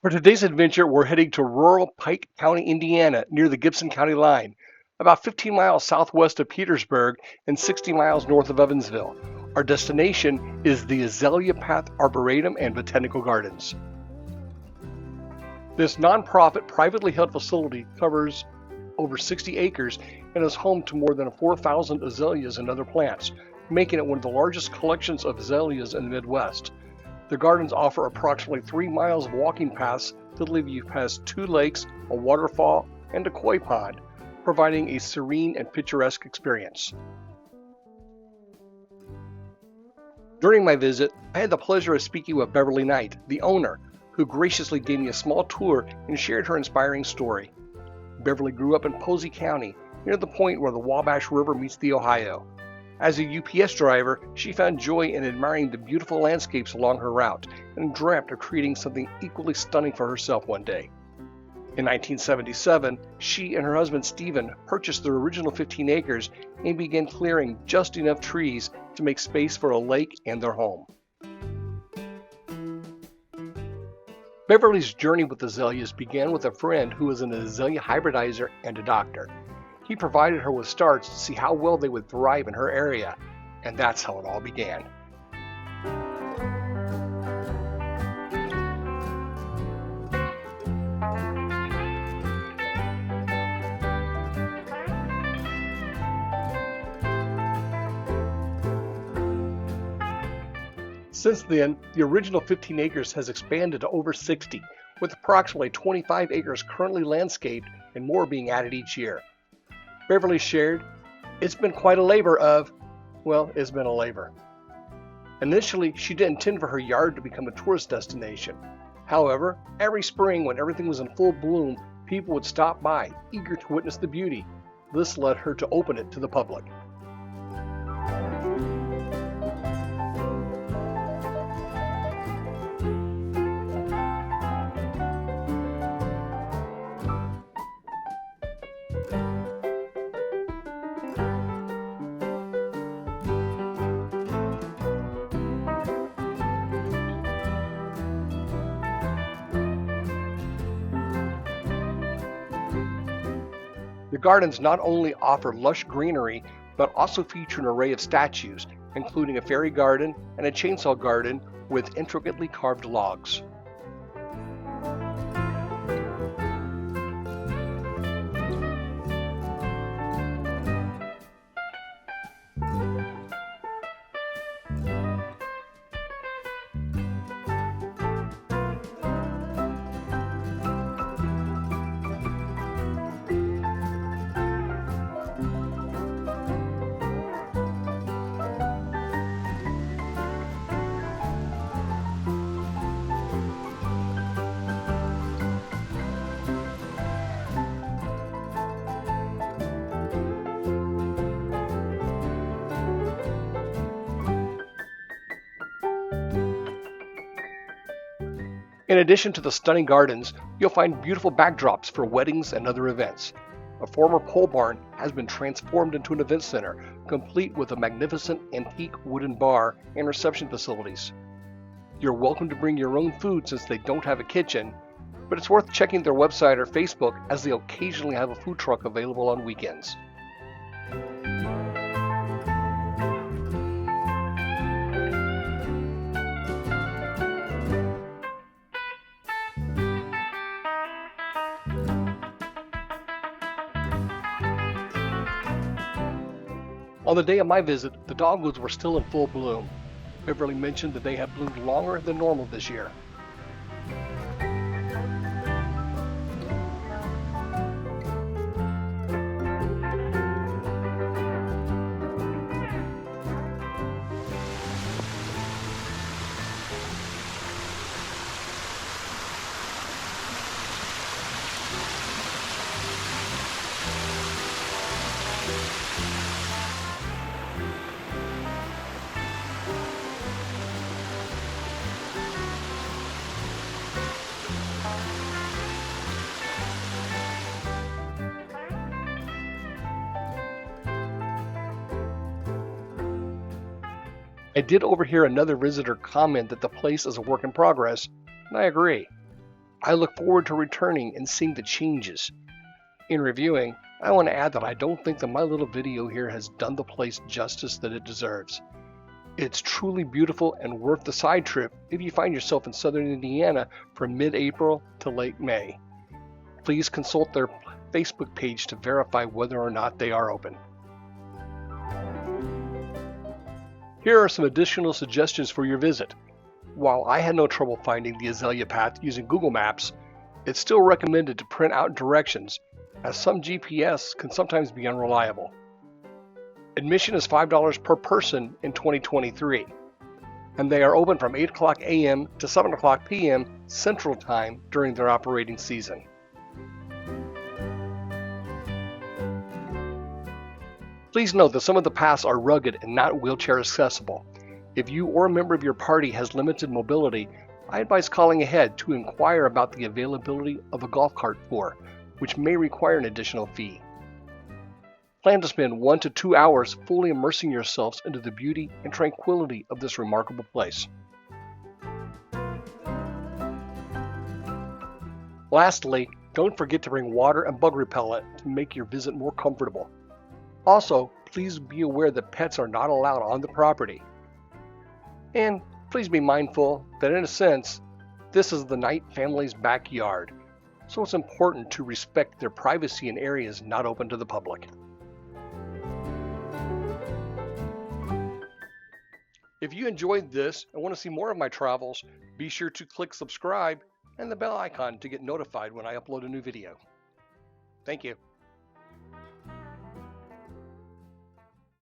For today's adventure, we're heading to rural Pike County, Indiana, near the Gibson County line, about 15 miles southwest of Petersburg and 60 miles north of Evansville. Our destination is the Azalea Path Arboretum and Botanical Gardens. This nonprofit, privately held facility covers over 60 acres and is home to more than 4,000 azaleas and other plants, making it one of the largest collections of azaleas in the Midwest. The gardens offer approximately 3 miles of walking paths that lead you past 2 lakes, a waterfall, and a koi pond, providing a serene and picturesque experience. During my visit, I had the pleasure of speaking with Beverly Knight, the owner, who graciously gave me a small tour and shared her inspiring story. Beverly grew up in Posey County, near the point where the Wabash River meets the Ohio. As a UPS driver, she found joy in admiring the beautiful landscapes along her route and dreamt of creating something equally stunning for herself one day. In 1977, she and her husband Stephen purchased their original 15 acres and began clearing just enough trees to make space for a lake and their home. Beverly's journey with azaleas began with a friend who was an azalea hybridizer and a doctor. He provided her with starts to see how well they would thrive in her area, and that's how it all began. Since then, the original 15 acres has expanded to over 60, with approximately 25 acres currently landscaped and more being added each year. Beverly shared, "It's been quite a labor of, well, it's been a labor." Initially, she didn't intend for her yard to become a tourist destination. However, every spring when everything was in full bloom, people would stop by, eager to witness the beauty. This led her to open it to the public. The gardens not only offer lush greenery, but also feature an array of statues, including a fairy garden and a chainsaw garden with intricately carved logs. In addition to the stunning gardens, you'll find beautiful backdrops for weddings and other events. A former pole barn has been transformed into an event center, complete with a magnificent antique wooden bar and reception facilities. You're welcome to bring your own food since they don't have a kitchen, but it's worth checking their website or Facebook as they occasionally have a food truck available on weekends. On the day of my visit, the dogwoods were still in full bloom. Beverly mentioned that they have bloomed longer than normal this year. I did overhear another visitor comment that the place is a work in progress, and I agree. I look forward to returning and seeing the changes. In reviewing, I want to add that I don't think that my little video here has done the place justice that it deserves. It's truly beautiful and worth the side trip if you find yourself in southern Indiana from mid-April to late May. Please consult their Facebook page to verify whether or not they are open. Here are some additional suggestions for your visit. While I had no trouble finding the Azalea Path using Google Maps, it's still recommended to print out directions, as some GPS can sometimes be unreliable. Admission is $5 per person in 2023, and they are open from 8 o'clock a.m. to 7 o'clock p.m. Central Time during their operating season. Please note that some of the paths are rugged and not wheelchair accessible. If you or a member of your party has limited mobility, I advise calling ahead to inquire about the availability of a golf cart tour, which may require an additional fee. Plan to spend 1 to 2 hours fully immersing yourselves into the beauty and tranquility of this remarkable place. Lastly, don't forget to bring water and bug repellent to make your visit more comfortable. Also, please be aware that pets are not allowed on the property. And please be mindful that in a sense, this is the Knight family's backyard, so it's important to respect their privacy in areas not open to the public. If you enjoyed this and want to see more of my travels, be sure to click subscribe and the bell icon to get notified when I upload a new video. Thank you.